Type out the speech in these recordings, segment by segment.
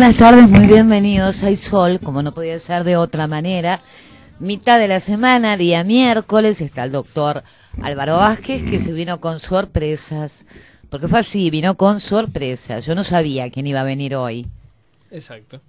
buenas tardes, muy bienvenidos. Hay sol, como no podía ser de otra manera. Mitad de la semana, día miércoles, está el doctor Álvaro Vázquez, que se vino con sorpresas. Porque fue así, vino con sorpresas. Yo no sabía quién iba a venir hoy. Exacto.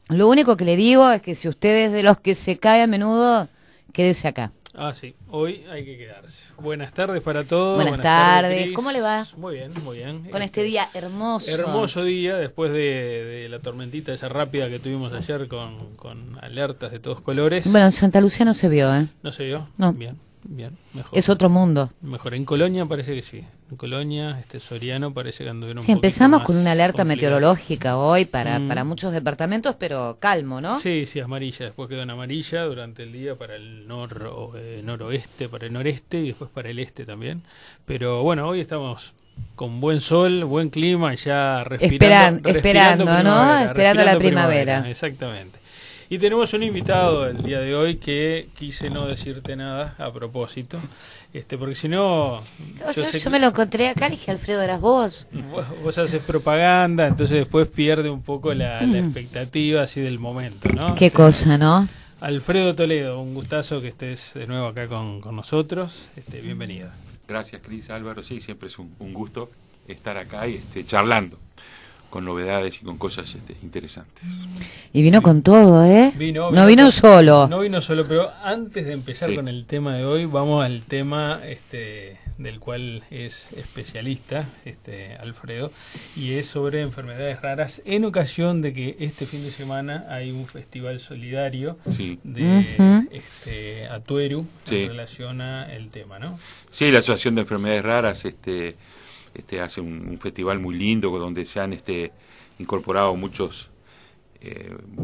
Lo único que le digo es que si usted es de los que se cae a menudo, quédese acá. Ah, sí. Hoy hay que quedarse. Buenas tardes para todos. Buenas tardes. Cris. ¿Cómo le va? Muy bien, muy bien. Con este día hermoso. Hermoso día, después de la tormentita esa rápida que tuvimos ayer con alertas de todos colores. Bueno, en Santa Lucía no se vio, ¿eh? ¿No se vio? No. Bien, bien. Mejor. Es otro mundo. Mejor. En Colonia parece que sí. En Colonia, Soriano parece que anduvieron Sí, un poquito empezamos más con una alerta complicado. meteorológica hoy para muchos departamentos, pero calmo, ¿no? Sí, sí, amarilla. Después quedó en amarilla durante el día para el noroeste, para el noreste y después para el este también. Pero bueno, hoy estamos con buen sol, buen clima, ya respirando ¿no? Esperando la primavera. Exactamente. Y tenemos un invitado el día de hoy que quise no decirte nada a propósito, porque si no... Yo me lo encontré acá, le dije, Alfredo, ¿eras vos? Vos haces propaganda, entonces después pierde un poco la expectativa así del momento, ¿no? Qué cosa, ¿no? Alfredo Toledo, un gustazo que estés de nuevo acá con nosotros. Bienvenido. Gracias, Cris, Álvaro. Sí, siempre es un gusto estar acá y charlando con novedades y con cosas interesantes. Y vino con todo, ¿eh? No vino solo. No vino solo, pero antes de empezar con el tema de hoy, vamos al tema del cual es especialista, Alfredo, y es sobre enfermedades raras, en ocasión de que este fin de semana hay un festival solidario de Atueru en relación a el tema, ¿no? Sí, la Asociación de Enfermedades Raras hace un festival muy lindo donde se han incorporado muchos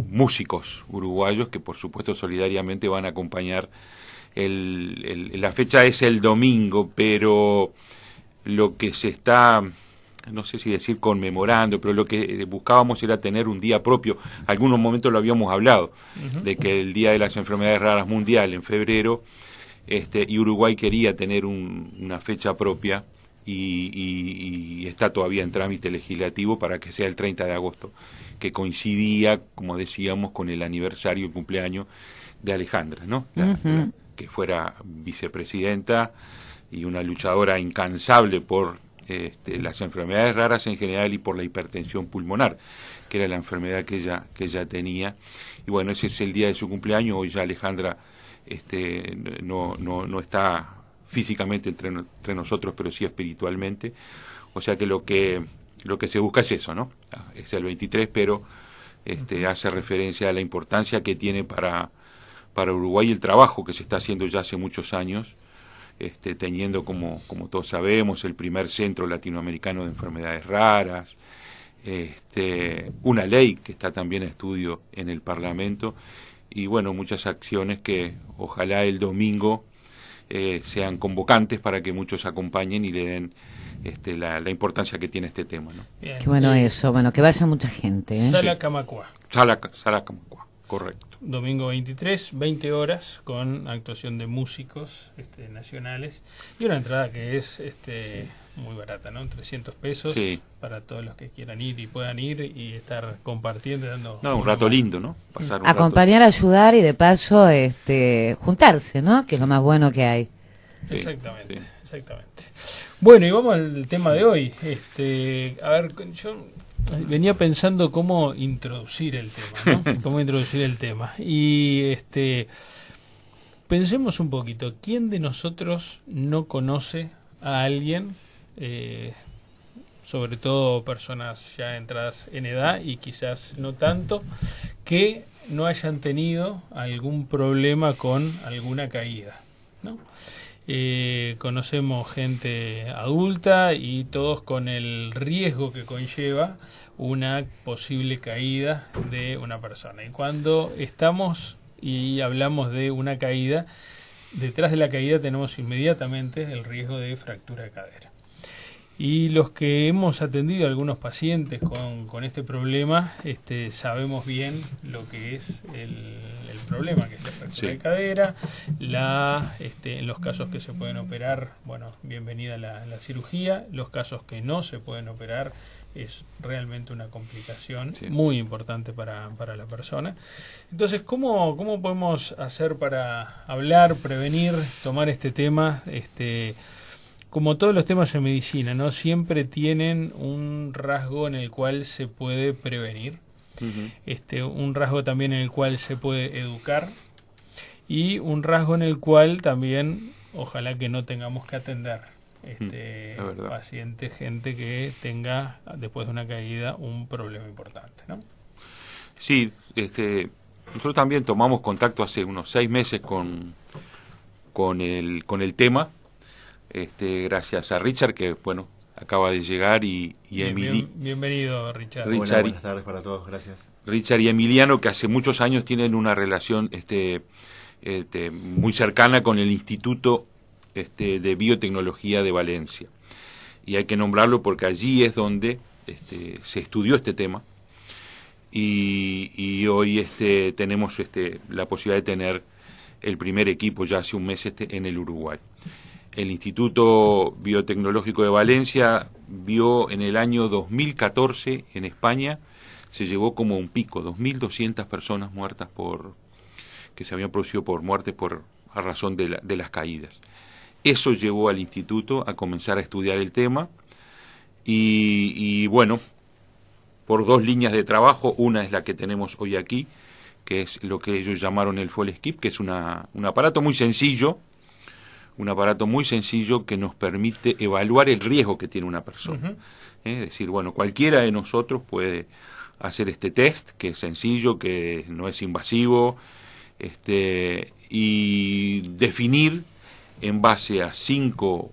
músicos uruguayos que por supuesto solidariamente van a acompañar. La fecha es el domingo, pero lo que se está, no sé si decir conmemorando, pero lo que buscábamos era tener un día propio. Algunos momentos lo habíamos hablado, de que el Día de las Enfermedades Raras Mundial en febrero, y Uruguay quería tener una fecha propia, y está todavía en trámite legislativo para que sea el 30 de agosto, que coincidía, como decíamos, con el aniversario, el cumpleaños de Alejandra, ¿no? Que fuera vicepresidenta y una luchadora incansable por las enfermedades raras en general y por la hipertensión pulmonar, que era la enfermedad que ella tenía. Y bueno, ese es el día de su cumpleaños. Hoy ya Alejandra no está físicamente entre nosotros, pero sí espiritualmente. O sea que lo que se busca es eso, ¿no? Es el 23, pero hace referencia a la importancia que tiene para Uruguay el trabajo que se está haciendo ya hace muchos años, teniendo, como todos sabemos, el primer centro latinoamericano de enfermedades raras, una ley que está también a estudio en el Parlamento, y bueno, muchas acciones que ojalá el domingo sean convocantes para que muchos acompañen y le den la importancia que tiene este tema, ¿no? Bien. Qué bueno eso, que vaya mucha gente, ¿eh? Sala Camacuá. Sala Camacuá, correcto. Domingo 23, 20 horas, con actuación de músicos nacionales, y una entrada que es muy barata, ¿no? 300 pesos para todos los que quieran ir y puedan ir y estar compartiendo, dando un rato lindo, ¿no? Pasar un acompañar, ayudar y de paso juntarse, ¿no? Que es lo más bueno que hay. Exactamente, exactamente. Bueno, y vamos al tema de hoy. A ver, yo venía pensando cómo introducir el tema, ¿no? Cómo introducir el tema. Y pensemos un poquito, ¿quién de nosotros no conoce a alguien, sobre todo personas ya entradas en edad y quizás no tanto, que no hayan tenido algún problema con alguna caída, ¿no? Conocemos gente adulta y todos con el riesgo que conlleva una posible caída de una persona. Y cuando estamos y hablamos de una caída, detrás de la caída tenemos inmediatamente el riesgo de fractura de cadera. Y los que hemos atendido a algunos pacientes con este problema, sabemos bien lo que es el problema, que es la fractura de cadera, en los casos que se pueden operar, bueno, bienvenida la cirugía, los casos que no se pueden operar, es realmente una complicación Sí. muy importante para la persona. Entonces, ¿cómo podemos hacer para hablar, prevenir, tomar este tema? Como todos los temas en medicina, ¿no? Siempre tienen un rasgo en el cual se puede prevenir, un rasgo también en el cual se puede educar y un rasgo en el cual también, ojalá que no tengamos que atender pacientes, gente que tenga, después de una caída, un problema importante, ¿no? Sí, nosotros también tomamos contacto hace unos 6 meses con el tema, gracias a Richard, que bueno, acaba de llegar, y bienvenido, Richard. Hola, buenas tardes para todos, gracias. Richard y Emiliano, que hace muchos años tienen una relación muy cercana con el Instituto de Biotecnología de Valencia, y hay que nombrarlo porque allí es donde se estudió este tema, y hoy tenemos la posibilidad de tener el primer equipo ya hace un mes en el Uruguay. El Instituto Biotecnológico de Valencia vio en el año 2014 en España, se llevó como un pico, 2.200 personas muertas que se habían producido por muerte a razón de las caídas. Eso llevó al instituto a comenzar a estudiar el tema y bueno, por 2 líneas de trabajo. Una es la que tenemos hoy aquí, que es lo que ellos llamaron el FOLSKIP, que es un aparato muy sencillo, que nos permite evaluar el riesgo que tiene una persona. Es decir, bueno, cualquiera de nosotros puede hacer este test, que es sencillo, que no es invasivo, y definir en base a 5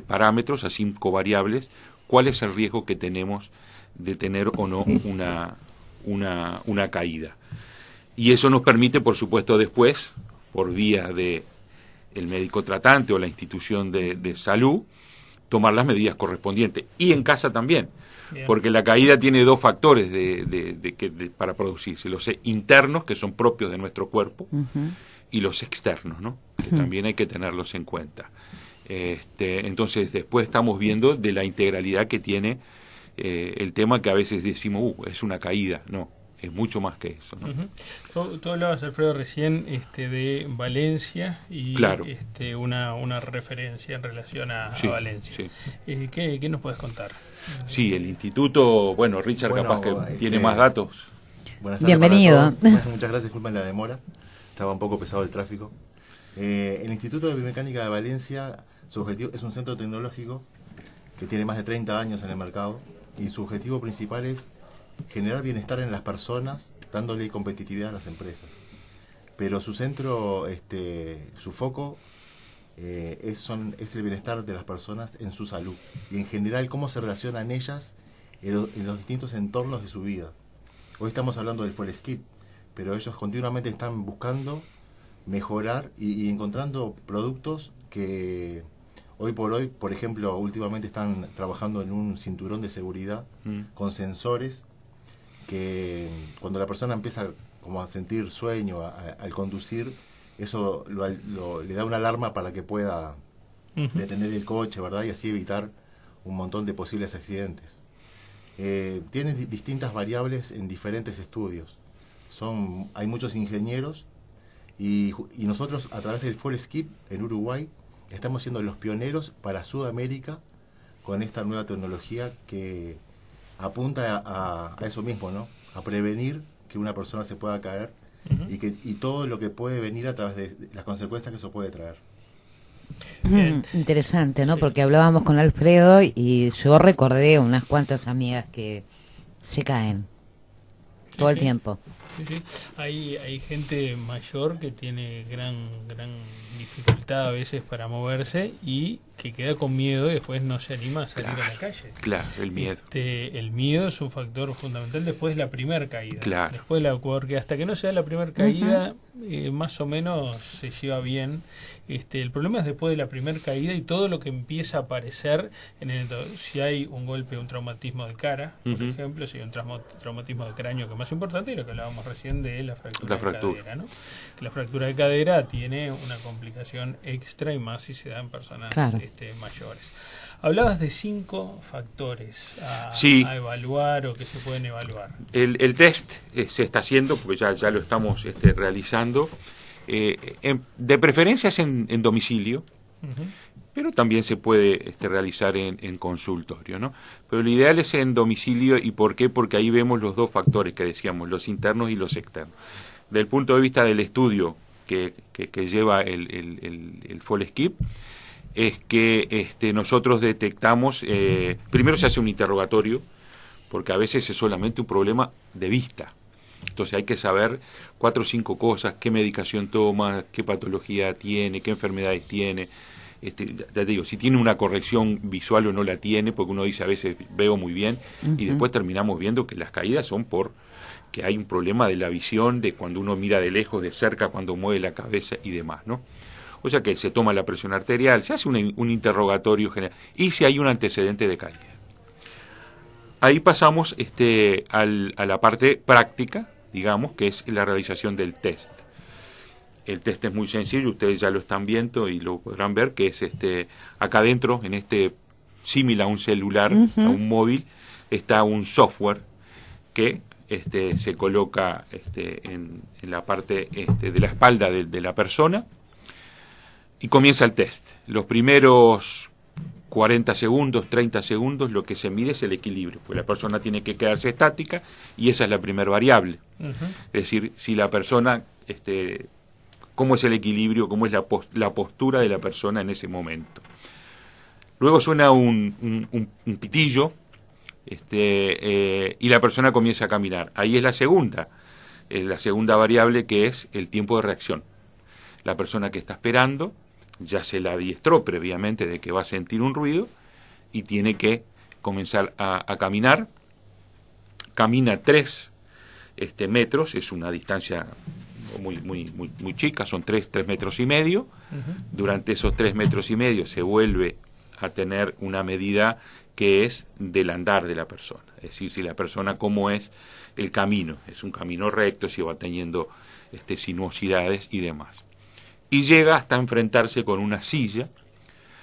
parámetros, a 5 variables, cuál es el riesgo que tenemos de tener o no una caída. Y eso nos permite, por supuesto, después, por vía de el médico tratante o la institución de salud, tomar las medidas correspondientes. Y en casa también. Bien. Porque la caída tiene 2 factores para producirse: los internos, que son propios de nuestro cuerpo, y los externos, ¿no? Que también hay que tenerlos en cuenta. Entonces, después estamos viendo de la integralidad que tiene el tema, que a veces decimos, es una caída. No, es mucho más que eso, ¿no? Tú hablabas, Alfredo, recién de Valencia y claro. Una referencia en relación a Valencia. Sí. ¿Qué nos puedes contar? Sí, el instituto, bueno, Richard capaz que tiene más datos. Buenas tardes. Bienvenido. Muchas gracias, disculpen la demora, estaba un poco pesado el tráfico. El Instituto de Biomecánica de Valencia, su objetivo es un centro tecnológico que tiene más de 30 años en el mercado, y su objetivo principal es generar bienestar en las personas, dándole competitividad a las empresas. Pero su centro, su foco es el bienestar de las personas en su salud, y en general cómo se relacionan ellas en los distintos entornos de su vida. Hoy estamos hablando del FOLSKIP, pero ellos continuamente están buscando mejorar y encontrando productos que hoy por hoy, por ejemplo, últimamente están trabajando en un cinturón de seguridad con sensores que cuando la persona empieza como a sentir sueño al conducir, eso le da una alarma para que pueda detener el coche, ¿verdad? Y así evitar un montón de posibles accidentes. Tienen distintas variables en diferentes estudios. Hay muchos ingenieros y nosotros, a través del FOLSKIP en Uruguay, estamos siendo los pioneros para Sudamérica con esta nueva tecnología que apunta a eso mismo, ¿no? A prevenir que una persona se pueda caer y todo lo que puede venir a través de las consecuencias que eso puede traer. Interesante, ¿no? Sí. Porque hablábamos con Alfredo y yo recordé unas cuantas amigas que se caen todo el tiempo. Sí. Hay gente mayor que tiene gran dificultad a veces para moverse y que queda con miedo y después no se anima a salir a la calle. Claro, el miedo. El miedo es un factor fundamental después de la primera caída. Claro. Después porque hasta que no se da la primera caída, más o menos se lleva bien. El problema es después de la primera caída y todo lo que empieza a aparecer si hay un golpe, un traumatismo de cara, por ejemplo, si hay un traumatismo de cráneo, que es más importante, y lo que hablábamos recién de la fractura de fractura. cadera, ¿no? Que la fractura de cadera tiene una complicación extra y más si se da en personas Claro. mayores. Hablabas de 5 factores Sí. a evaluar o que se pueden evaluar. El test se está haciendo, porque ya lo estamos realizando, de preferencia es en domicilio, Ujú. pero también se puede realizar en consultorio, ¿no? Pero lo ideal es en domicilio. ¿Y por qué? Porque ahí vemos los dos factores que decíamos, los internos y los externos. Del punto de vista del estudio que lleva el Folskip, es que nosotros detectamos, primero se hace un interrogatorio, porque a veces es solamente un problema de vista. Entonces hay que saber 4 o 5 cosas: qué medicación toma, qué patología tiene, qué enfermedades tiene. Ya te digo, si tiene una corrección visual o no la tiene, porque uno dice a veces veo muy bien, y después terminamos viendo que las caídas son por que hay un problema de la visión, de cuando uno mira de lejos, de cerca, cuando mueve la cabeza y demás, ¿no? O sea que se toma la presión arterial, se hace un interrogatorio general, y si hay un antecedente de caída. Ahí pasamos a la parte práctica, digamos, que es la realización del test. El test es muy sencillo, ustedes ya lo están viendo y lo podrán ver, que es acá adentro, en símil a un celular, a un móvil, está un software que se coloca en la parte de la espalda de la persona, y comienza el test. Los primeros 40 segundos, 30 segundos, lo que se mide es el equilibrio, porque la persona tiene que quedarse estática y esa es la primera variable. Ujú. Es decir, si la persona, cómo es el equilibrio, cómo es la postura de la persona en ese momento. Luego suena un pitillo, y la persona comienza a caminar. Ahí es la segunda variable, que es el tiempo de reacción. La persona que está esperando ya se la adiestró previamente de que va a sentir un ruido y tiene que comenzar a caminar. Camina 3 metros, es una distancia muy chica, son 3 metros y medio. Ujú. Durante esos 3 metros y medio se vuelve a tener una medida que es del andar de la persona, es decir, si la persona, cómo es el camino, es un camino recto, si va teniendo sinuosidades y demás. Y llega hasta enfrentarse con una silla.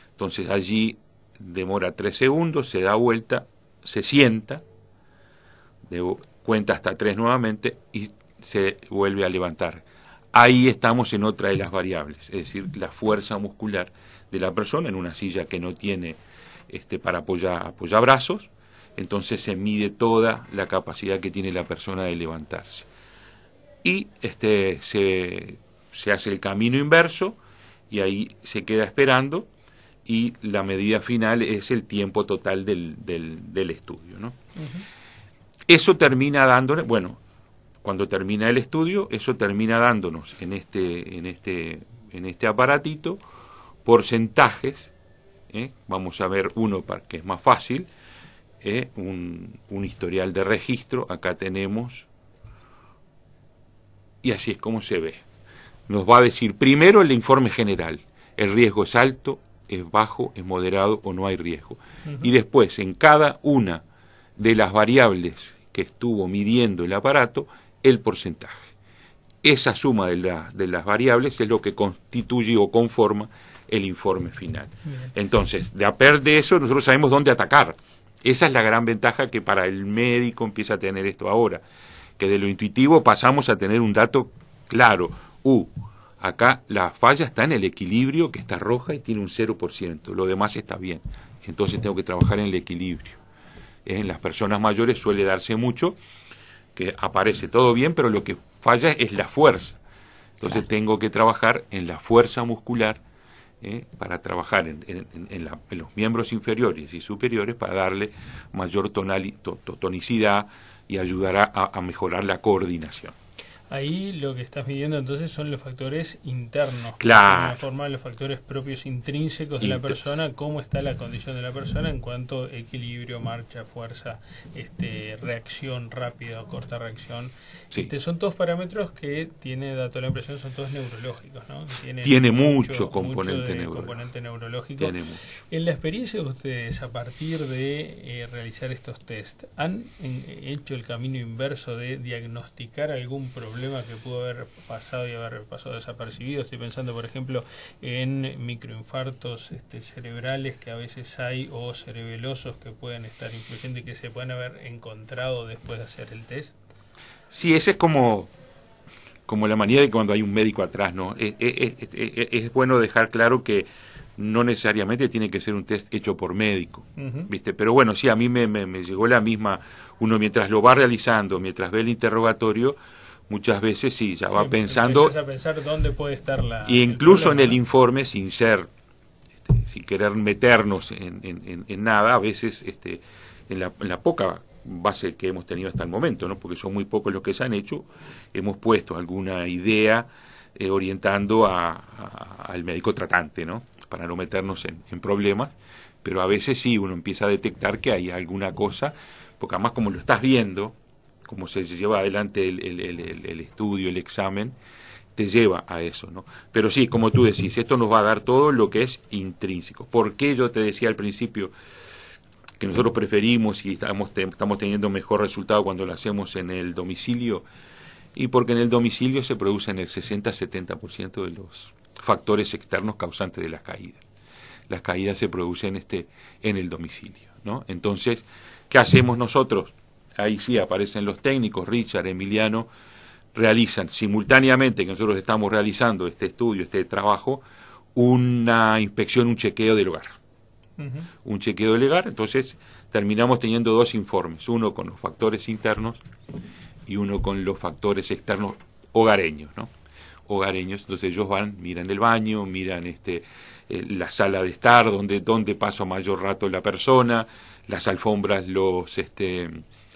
Entonces allí demora 3 segundos, se da vuelta, se sienta, cuenta hasta 3 nuevamente y se vuelve a levantar. Ahí estamos en otra de las variables, es decir, la fuerza muscular de la persona en una silla que no tiene para apoyar brazos. Entonces se mide toda la capacidad que tiene la persona de levantarse. Y se hace el camino inverso y ahí se queda esperando, y la medida final es el tiempo total del estudio, ¿no? Ujú. Eso termina dándonos, bueno, cuando termina el estudio, eso termina dándonos en este aparatito porcentajes. Vamos a ver uno para que es más fácil, un historial de registro. Acá tenemos, y así es como se ve. Nos va a decir primero el informe general: el riesgo es alto, es bajo, es moderado o no hay riesgo. Ujú. Y después, en cada una de las variables que estuvo midiendo el aparato, el porcentaje. Esa suma de las variables es lo que constituye o conforma el informe final. Bien. Entonces, de aparte de eso, nosotros sabemos dónde atacar. Esa es la gran ventaja que para el médico empieza a tener esto ahora, que de lo intuitivo pasamos a tener un dato claro. Acá la falla está en el equilibrio, que está roja y tiene un 0%, lo demás está bien. Entonces tengo que trabajar en el equilibrio. En las personas mayores suele darse mucho que aparece todo bien, pero lo que falla es la fuerza. Entonces tengo que trabajar en la fuerza muscular, para trabajar en los miembros inferiores y superiores, para darle mayor tonicidad y ayudar a mejorar la coordinación. Ahí lo que estás midiendo entonces son los factores internos. Claro. De alguna forma, los factores propios intrínsecos de la persona, cómo está la condición de la persona en cuanto a equilibrio, marcha, fuerza, reacción rápida o corta reacción. Sí. Son todos parámetros que tiene, dato la impresión, son todos neurológicos, ¿no? Tiene mucho componente neurológico. Tiene mucho. En la experiencia de ustedes, a partir de realizar estos test, ¿han hecho el camino inverso de diagnosticar algún problema que pudo haber pasado y haber pasado desapercibido? Estoy pensando, por ejemplo, en microinfartos cerebrales que a veces hay, o cerebelosos que pueden estar influyendo y que se pueden haber encontrado después de hacer el test. Sí, ese es como la manera de cuando hay un médico atrás, ¿no? Es bueno dejar claro que no necesariamente tiene que ser un test hecho por médico, ¿viste? Pero bueno, sí, a mí me llegó la misma, uno mientras lo va realizando, mientras ve el interrogatorio, muchas veces sí, ya va pensando. Empiezas a pensar dónde puede estar la. Y incluso en el informe, sin querer meternos en nada, a veces en la poca base que hemos tenido hasta el momento, ¿no? Porque son muy pocos los que se han hecho, hemos puesto alguna idea orientando al médico tratante, ¿no? Para no meternos en problemas, pero a veces sí uno empieza a detectar que hay alguna cosa, porque además como lo estás viendo, como se lleva adelante el estudio, el examen, te lleva a eso, ¿no? Pero sí, como tú decís, esto nos va a dar todo lo que es intrínseco. ¿Por qué yo te decía al principio que nosotros preferimos y estamos teniendo mejor resultado cuando lo hacemos en el domicilio? Y porque en el domicilio se producen el 60-70% de los factores externos causantes de las caídas. Las caídas se producen en el domicilio, ¿no? Entonces, ¿qué hacemos nosotros? Ahí sí aparecen los técnicos, Richard, Emiliano, realizan simultáneamente que nosotros estamos realizando este estudio, este trabajo, una inspección, un chequeo del hogar. Un chequeo del hogar, entonces terminamos teniendo dos informes, uno con los factores internos y uno con los factores externos hogareños, ¿no? Hogareños, entonces ellos miran el baño, miran la sala de estar, donde pasa mayor rato la persona, las alfombras,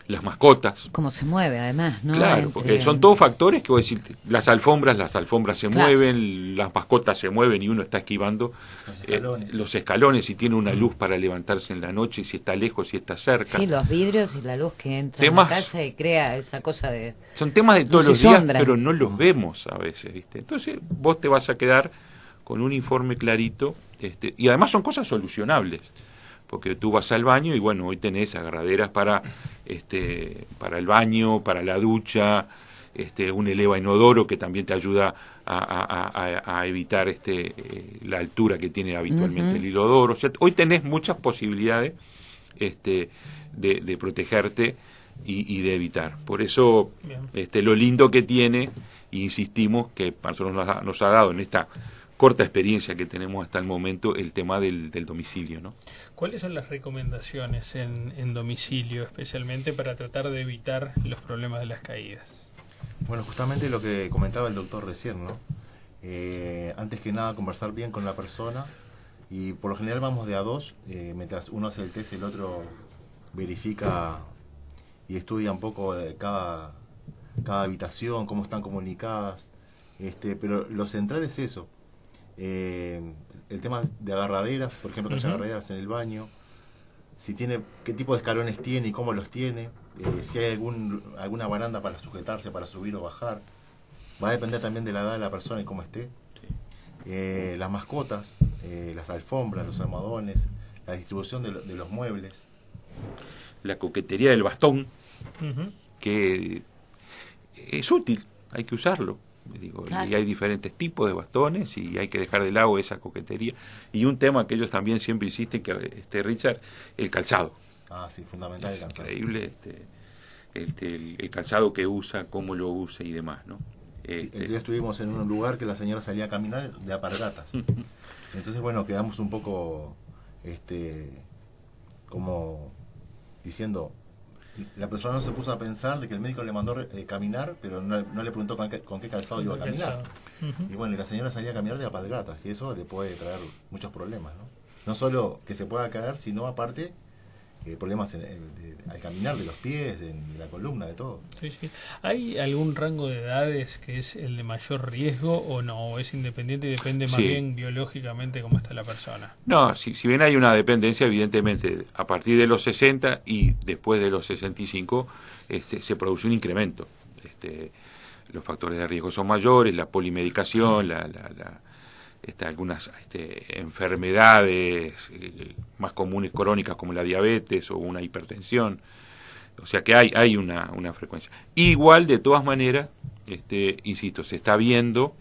las mascotas. Cómo se mueve, además, ¿no? Claro, porque son todos factores que voy a decir, las alfombras se claro. mueven, las mascotas se mueven y uno está esquivando los escalones, si tiene una luz para levantarse en la noche, si está lejos, si está cerca. Sí, los vidrios y la luz que entra en la casa y crea esa cosa de... Son temas de todos los días, pero no los vemos a veces, ¿viste? Entonces vos te vas a quedar con un informe clarito, y además son cosas solucionables. Porque tú vas al baño y bueno, hoy tenés agarraderas para el baño, para la ducha, un eleva inodoro que también te ayuda a evitar la altura que tiene habitualmente el inodoro. O sea, hoy tenés muchas posibilidades de protegerte y de evitar. Por eso lo lindo que tiene, e insistimos, que a nosotros nos ha dado en esta corta experiencia que tenemos hasta el momento, el tema del domicilio, ¿no? ¿Cuáles son las recomendaciones en domicilio, especialmente para tratar de evitar los problemas de las caídas? Bueno, justamente lo que comentaba el doctor recién, ¿no? Antes que nada, conversar bien con la persona, y por lo general vamos de a dos, mientras uno hace el test, el otro verifica y estudia un poco cada habitación, cómo están comunicadas, pero lo central es eso. El tema de agarraderas, por ejemplo, que haya agarraderas en el baño, qué tipo de escalones tiene y cómo los tiene, si hay alguna baranda para sujetarse, para subir o bajar. Va a depender también de la edad de la persona y cómo esté. Las mascotas, las alfombras, los almohadones, la distribución de los muebles. La coquetería del bastón, que es útil, hay que usarlo. Claro. Y hay diferentes tipos de bastones y hay que dejar de lado esa coquetería. Y un tema que ellos también siempre insisten, que Richard, el calzado. Sí, fundamental. Es increíble el calzado que usa, cómo lo usa y demás, ¿no? El día estuvimos en un lugar que la señora salía a caminar de alpargatas. Entonces, bueno, quedamos un poco como diciendo, la persona no se puso a pensar de que el médico le mandó caminar, pero no le preguntó con qué calzado iba a caminar. Y bueno, y la señora salía a caminar de alpargatas, y eso le puede traer muchos problemas, ¿no? No solo que se pueda caer, sino aparte problemas al caminar de los pies, de la columna, de todo. Sí, sí. ¿Hay algún rango de edades que es el de mayor riesgo o no? ¿O es independiente y depende más bien biológicamente cómo está la persona? No, si bien hay una dependencia, evidentemente, a partir de los 60 y después de los 65 se produce un incremento. Los factores de riesgo son mayores, la polimedicación, algunas enfermedades más comunes crónicas como la diabetes o una hipertensión, o sea que hay una frecuencia. Igual, de todas maneras, insisto, se está viendo,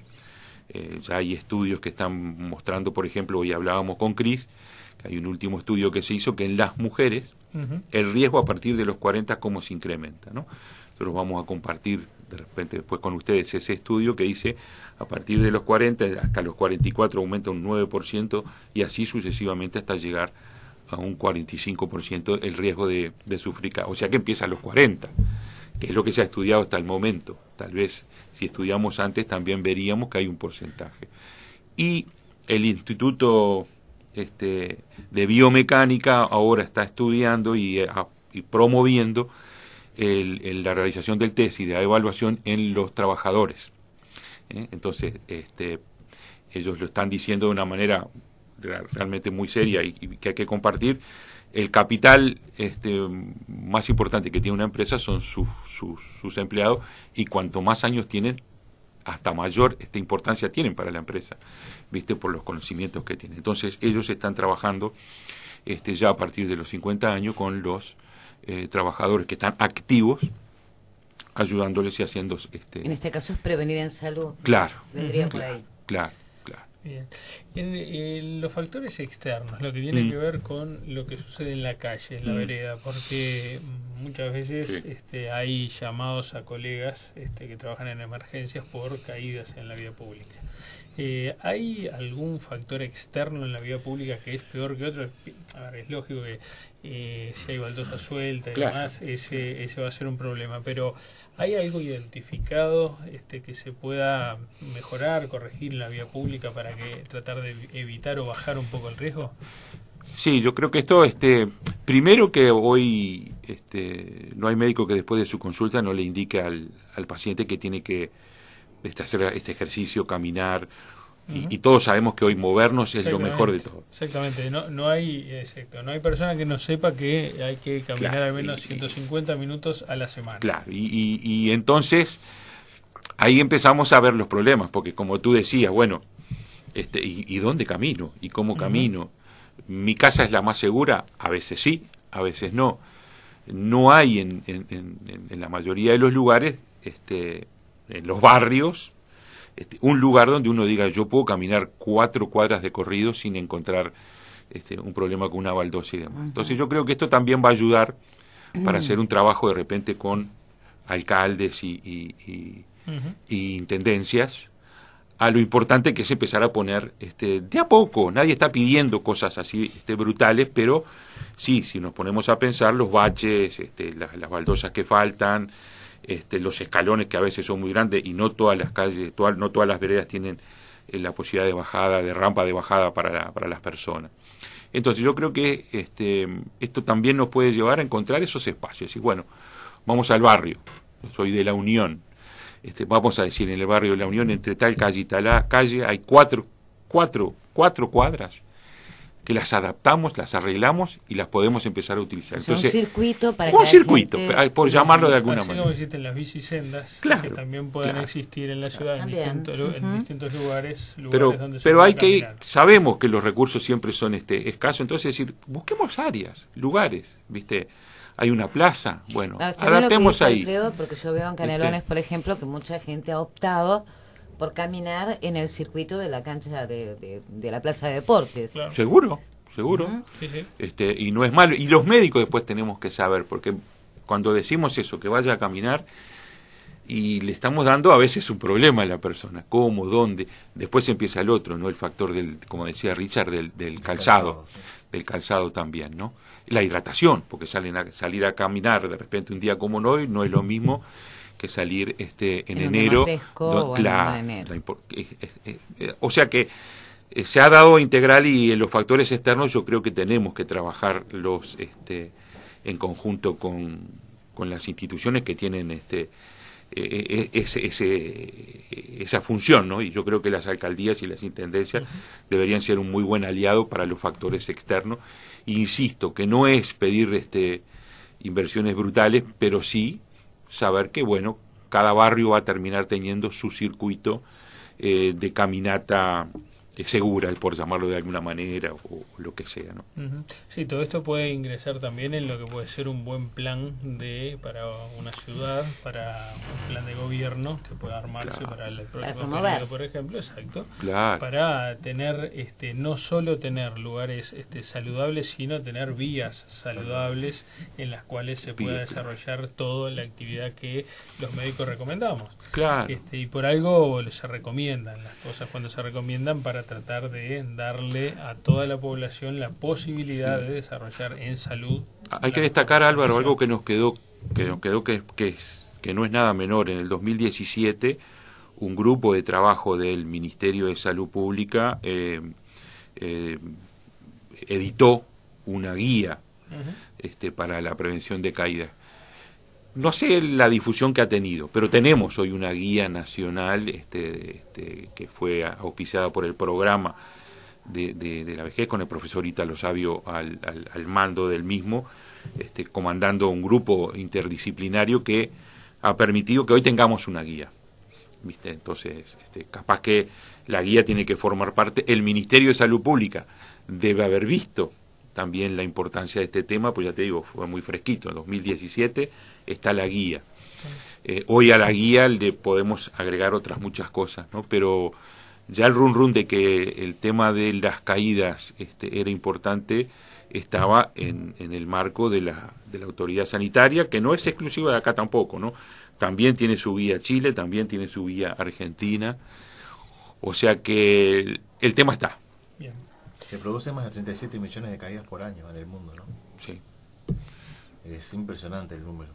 ya hay estudios que están mostrando, por ejemplo, hoy hablábamos con Cris, que hay un último estudio que se hizo que en las mujeres el riesgo a partir de los 40 cómo se incrementa, ¿no? Nosotros vamos a compartir de repente después con ustedes ese estudio que dice a partir de los 40 hasta los 44 aumenta un 9% y así sucesivamente hasta llegar a un 45% el riesgo de sufrir cáncer. O sea que empieza a los 40, que es lo que se ha estudiado hasta el momento. Tal vez si estudiamos antes también veríamos que hay un porcentaje. Y el Instituto de Biomecánica ahora está estudiando y promoviendo la realización del test y de evaluación en los trabajadores. Entonces, ellos lo están diciendo de una manera realmente muy seria y que hay que compartir. El capital más importante que tiene una empresa son sus empleados, y cuanto más años tienen, hasta mayor importancia tienen para la empresa, ¿viste? Por los conocimientos que tienen. Entonces, ellos están trabajando ya a partir de los 50 años con los trabajadores que están activos, ayudándoles y haciendo... En este caso es prevenir en salud. Claro. Vendría por ahí. Claro. Bien. En los factores externos, lo que tiene que ver con lo que sucede en la calle, en la vereda, porque muchas veces hay llamados a colegas que trabajan en emergencias por caídas en la vía pública. ¿Hay algún factor externo en la vía pública que es peor que otro? A ver, es lógico que si hay baldosa suelta y demás, ese va a ser un problema, pero ¿hay algo identificado que se pueda mejorar, corregir en la vía pública para que tratar de evitar o bajar un poco el riesgo? Sí, yo creo que esto, primero que hoy no hay médico que después de su consulta no le indique al paciente que tiene que hacer este ejercicio, caminar, y todos sabemos que hoy movernos es lo mejor de todo. Exactamente, no hay persona que no sepa que hay que caminar al menos 150 minutos a la semana. Claro, y entonces ahí empezamos a ver los problemas, porque como tú decías, bueno, ¿y dónde camino? ¿Y cómo camino? ¿Mi casa es la más segura? A veces sí, a veces no. No hay en la mayoría de los lugares, en los barrios, un lugar donde uno diga yo puedo caminar 4 cuadras de corrido sin encontrar un problema con una baldosa y demás. Entonces yo creo que esto también va a ayudar para hacer un trabajo de repente con alcaldes y intendencias, a lo importante que es empezar a poner de a poco. Nadie está pidiendo cosas así brutales, pero sí, si nos ponemos a pensar, los baches, las baldosas que faltan, los escalones que a veces son muy grandes y no todas las calles, no todas las veredas tienen la posibilidad de bajada, de rampa de bajada para las personas. Entonces yo creo que esto también nos puede llevar a encontrar esos espacios. Y bueno, vamos al barrio, yo soy de La Unión, vamos a decir, en el barrio de La Unión, entre tal calle y tal calle, hay cuatro cuadras que las adaptamos, las arreglamos y las podemos empezar a utilizar. O sea, entonces, un circuito para un circuito, por llamarlo de alguna manera. Como existen las bicisendas, que también puedan existir en la ciudad, en distintos lugares donde pero hay que sabemos que los recursos siempre son escasos, entonces decir, busquemos áreas, lugares, ¿viste? Hay una plaza, bueno, adaptemos ahí. Alfredo, porque yo veo en Canelones, por ejemplo, que mucha gente ha optado por caminar en el circuito de la cancha de la plaza de deportes. Claro. Seguro. Sí. Y no es malo. Y los médicos después tenemos que saber, porque cuando decimos eso, que vaya a caminar, y le estamos dando a veces un problema a la persona, cómo, dónde, después empieza el otro, ¿no? El factor como decía Richard, del calzado, del calzado también, ¿no? La hidratación, porque salir a caminar de repente un día como hoy no es lo mismo que salir en enero. O sea que se ha dado integral, y en los factores externos yo creo que tenemos que trabajar en conjunto con las instituciones que tienen esa función, ¿no? Y yo creo que las alcaldías y las intendencias deberían ser un muy buen aliado para los factores externos. E insisto, que no es pedir inversiones brutales, pero sí saber que, bueno, cada barrio va a terminar teniendo su circuito de caminata segura, por llamarlo de alguna manera, o lo que sea, ¿no? Sí, todo esto puede ingresar también en lo que puede ser un buen plan para una ciudad, para un plan de gobierno que pueda armarse, claro, para el próximo periodo, por ejemplo, exacto, claro, para tener, no solo tener lugares saludables, sino tener vías saludables en las cuales se pueda desarrollar toda la actividad que los médicos recomendamos. Claro. Y por algo se recomiendan las cosas, cuando se recomiendan, para tratar de darle a toda la población la posibilidad de desarrollar en salud. Hay que destacar, Álvaro, algo que nos quedó que no es nada menor. En el 2017, un grupo de trabajo del Ministerio de Salud Pública editó una guía para la prevención de caídas. No sé la difusión que ha tenido, pero tenemos hoy una guía nacional que fue auspiciada por el programa de la vejez, con el profesor Ítalo Savio al mando del mismo, comandando un grupo interdisciplinario que ha permitido que hoy tengamos una guía, ¿viste? Entonces, capaz que la guía tiene que formar parte, el Ministerio de Salud Pública debe haber visto también la importancia de este tema, pues ya te digo, fue muy fresquito. En 2017 está la guía. Hoy a la guía le podemos agregar otras muchas cosas, ¿no? Pero ya el run de que el tema de las caídas era importante estaba en el marco de la autoridad sanitaria, que no es exclusiva de acá tampoco, ¿no? También tiene su guía Chile, también tiene su guía Argentina, o sea que el tema está. Bien. Se producen más de 37 millones de caídas por año en el mundo, ¿no? Sí. Es impresionante el número.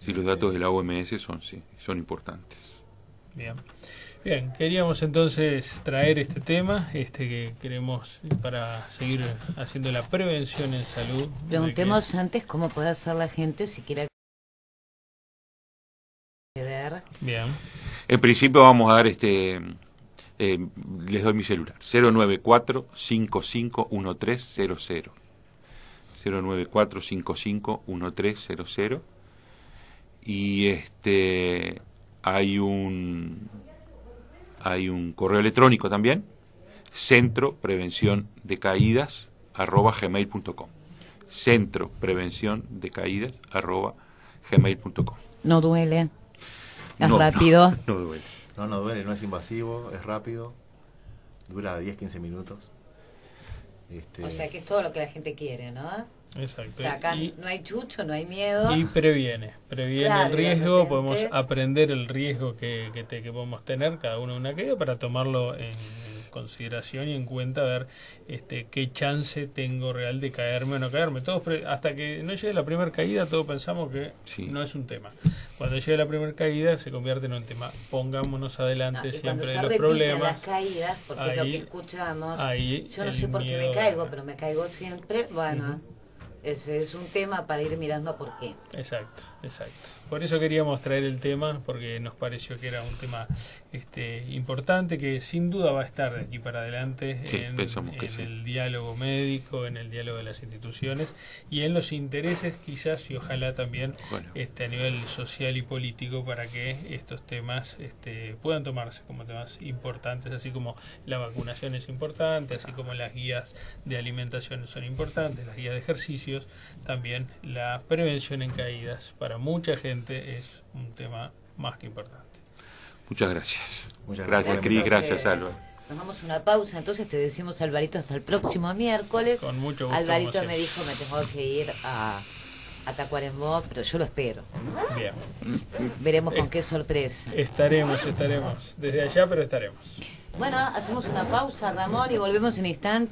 Sí, los datos de la OMS son importantes. Bien, queríamos entonces traer este tema, que queremos para seguir haciendo la prevención en salud. Preguntemos antes cómo puede hacer la gente si quiere acceder. Bien. En principio vamos a dar les doy mi celular, 094-551300. 094-551300. Y hay un correo electrónico también, centroprevenciondecaídas@gmail.com. centroprevenciondecaídas@gmail.com. No duele, es rápido. No duele. No duele, no es invasivo, es rápido, dura 10-15 minutos. O sea que es todo lo que la gente quiere, ¿no? Exacto. O sea, acá no hay chucho, no hay miedo. Y previene claro, el riesgo, podemos aprender el riesgo que podemos tener, cada uno una caída, para tomarlo en consideración y en cuenta, a ver qué chance tengo real de caerme o no caerme. Todos hasta que no llegue la primera caída, todos pensamos que no es un tema. Cuando llegue la primera caída, se convierte en un tema. Pongámonos adelante siempre de los problemas. Las caídas, porque ahí, es lo que escuchamos. Yo no sé por qué me caigo, pero me caigo siempre. Bueno, ese es un tema para ir mirando por qué. Exacto. Por eso queríamos traer el tema, porque nos pareció que era un tema importante, que sin duda va a estar de aquí para adelante en el diálogo médico, en el diálogo de las instituciones y en los intereses quizás y ojalá también a nivel social y político, para que estos temas puedan tomarse como temas importantes, así como la vacunación es importante, así como las guías de alimentación son importantes, las guías de ejercicios, también la prevención en caídas para mucha gente es un tema más que importante. Muchas gracias. Gracias, Cris, gracias, Álvaro. Tomamos una pausa, entonces te decimos, Alvarito, hasta el próximo miércoles. Con mucho gusto. Alvarito me dijo, me tengo que ir a Tacuarembó, pero yo lo espero. Bien. Veremos con qué sorpresa. Estaremos. Desde allá, pero estaremos. Bueno, hacemos una pausa, Ramón, y volvemos en instante.